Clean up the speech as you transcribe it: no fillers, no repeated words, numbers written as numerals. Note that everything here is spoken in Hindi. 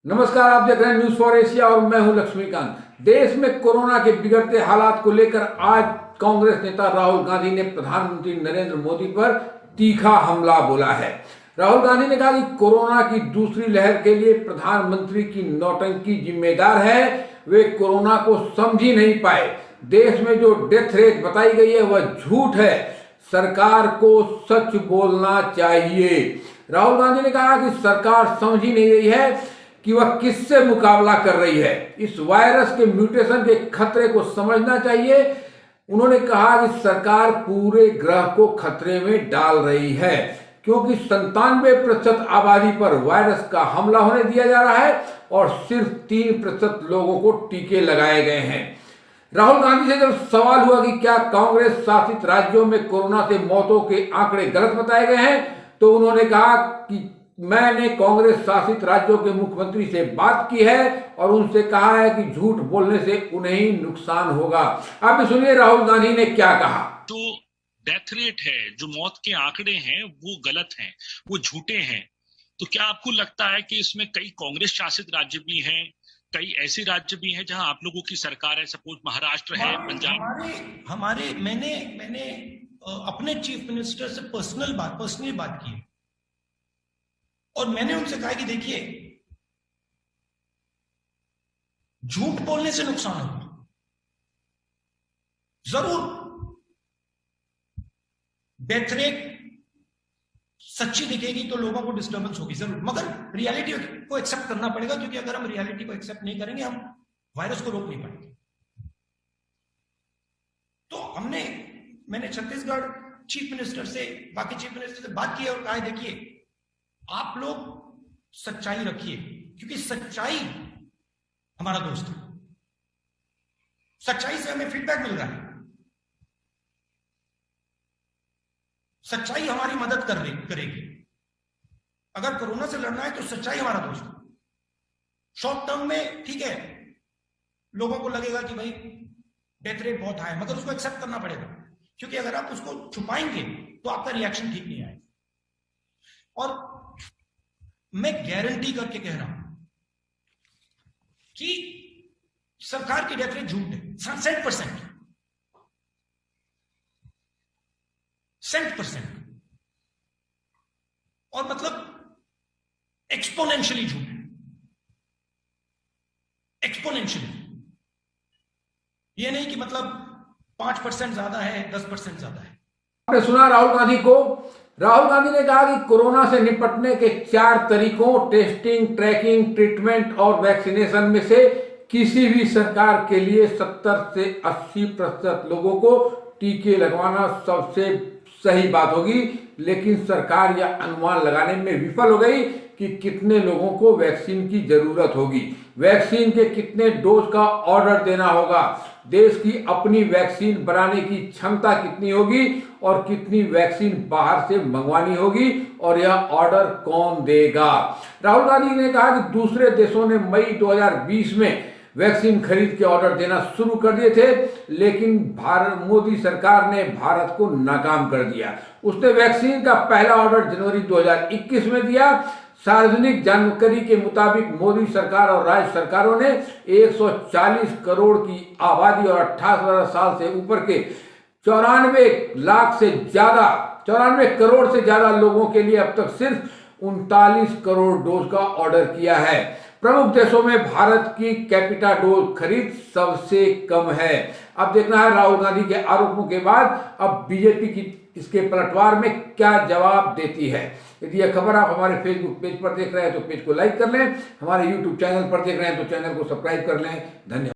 नमस्कार, आप देख रहे हैं न्यूज फॉर एशिया और मैं हूं लक्ष्मीकांत। देश में कोरोना के बिगड़ते हालात को लेकर आज कांग्रेस नेता राहुल गांधी ने प्रधानमंत्री नरेंद्र मोदी पर तीखा हमला बोला है। राहुल गांधी ने कहा कि कोरोना की दूसरी लहर के लिए प्रधानमंत्री की नौटंकी जिम्मेदार है। वे कोरोना को समझ ही नहीं पाए। देश में जो डेथ रेट बताई गई है वह झूठ है। सरकार को सच बोलना चाहिए। राहुल गांधी ने कहा कि सरकार समझ ही नहीं रही है कि वह किससे मुकाबला कर रही है। इस वायरस के म्यूटेशन के खतरे को समझना चाहिए। उन्होंने कहा कि सरकार पूरे ग्रह को खतरे में डाल रही है, क्योंकि 97% आबादी पर वायरस का हमला होने दिया जा रहा है और सिर्फ 3% लोगों को टीके लगाए गए हैं। राहुल गांधी से जब सवाल हुआ कि क्या कांग्रेस शासित राज्यों में कोरोना से मौतों के आंकड़े गलत बताए गए हैं, तो उन्होंने कहा कि मैंने कांग्रेस शासित राज्यों के मुख्यमंत्री से बात की है और उनसे कहा है कि झूठ बोलने से उन्हें ही नुकसान होगा। अब सुनिए राहुल गांधी ने क्या कहा। जो डेथ रेट है, जो मौत के आंकड़े हैं, वो गलत हैं, वो झूठे हैं। तो क्या आपको लगता है कि इसमें कई कांग्रेस शासित राज्य भी हैं, कई ऐसे राज्य भी हैं जहां आप लोगों की सरकार है, सपोज महाराष्ट्र है, पंजाब? हमारे मैंने अपने चीफ मिनिस्टर से पर्सनली बात की और मैंने उनसे कहा कि देखिए, झूठ बोलने से नुकसान होगा जरूर। डेथ रेट सच्ची दिखेगी तो लोगों को डिस्टर्बेंस होगी जरूर, मगर रियलिटी को एक्सेप्ट करना पड़ेगा, क्योंकि अगर हम रियलिटी को एक्सेप्ट नहीं करेंगे हम वायरस को रोक नहीं पाएंगे। तो मैंने छत्तीसगढ़ चीफ मिनिस्टर से, बाकी चीफ मिनिस्टर से बात की और कहा देखिए, आप लोग सच्चाई रखिए, क्योंकि सच्चाई हमारा दोस्त है। सच्चाई से हमें फीडबैक मिल रहा है, सच्चाई हमारी मदद करेगी। अगर कोरोना से लड़ना है तो सच्चाई हमारा दोस्त है। शॉर्ट टर्म में ठीक है, लोगों को लगेगा कि भाई डेथ रेट बहुत हाई है, मगर उसको एक्सेप्ट करना पड़ेगा, क्योंकि अगर आप उसको छुपाएंगे तो आपका रिएक्शन ठीक नहीं आएगा। और मैं गारंटी करके कह रहा हूं कि सरकार की डेथ रेट झूठ है। 100% और मतलब एक्सपोनेंशियली झूठ है, एक्सपोनेंशियली। ये नहीं कि मतलब 5% ज्यादा है, 10% ज्यादा है। आपने सुना राहुल गांधी को। राहुल गांधी ने कहा कि कोरोना से निपटने के 4 तरीकों, टेस्टिंग, ट्रैकिंग, ट्रीटमेंट और वैक्सीनेशन में से किसी भी सरकार के लिए 70 से 80% लोगों को टीके लगवाना सबसे सही बात होगी। लेकिन सरकार यह अनुमान लगाने में विफल हो गई कि कितने लोगों को वैक्सीन की जरूरत होगी, वैक्सीन के कितने डोज का ऑर्डर देना होगा, देश की अपनी वैक्सीन बनाने की क्षमता कितनी होगी और कितनी वैक्सीन बाहर से मंगवानी होगी और यह ऑर्डर कौन देगा। राहुल गांधी ने कहा कि दूसरे देशों ने मई 2020 में वैक्सीन खरीद के ऑर्डर देना शुरू कर दिए थे, लेकिन मोदी सरकार ने भारत को नाकाम कर दिया। उसने वैक्सीन का पहला ऑर्डर जनवरी 2021 में दिया। सार्वजनिक जानकारी के मुताबिक मोदी सरकार और राज्य सरकारों ने 140 करोड़ की आबादी और 18 साल से ऊपर के 94 करोड़ से ज्यादा लोगों के लिए अब तक सिर्फ 39 करोड़ डोज का ऑर्डर किया है। प्रमुख देशों में भारत की कैपिटा डोज खरीद सबसे कम है। अब देखना है राहुल गांधी के आरोपों के बाद अब बीजेपी की इसके पलटवार में क्या जवाब देती है। यदि यह खबर आप हमारे फेसबुक पेज पर देख रहे हैं तो पेज को लाइक कर लें, हमारे यूट्यूब चैनल पर देख रहे हैं तो चैनल को सब्सक्राइब कर लें। धन्यवाद।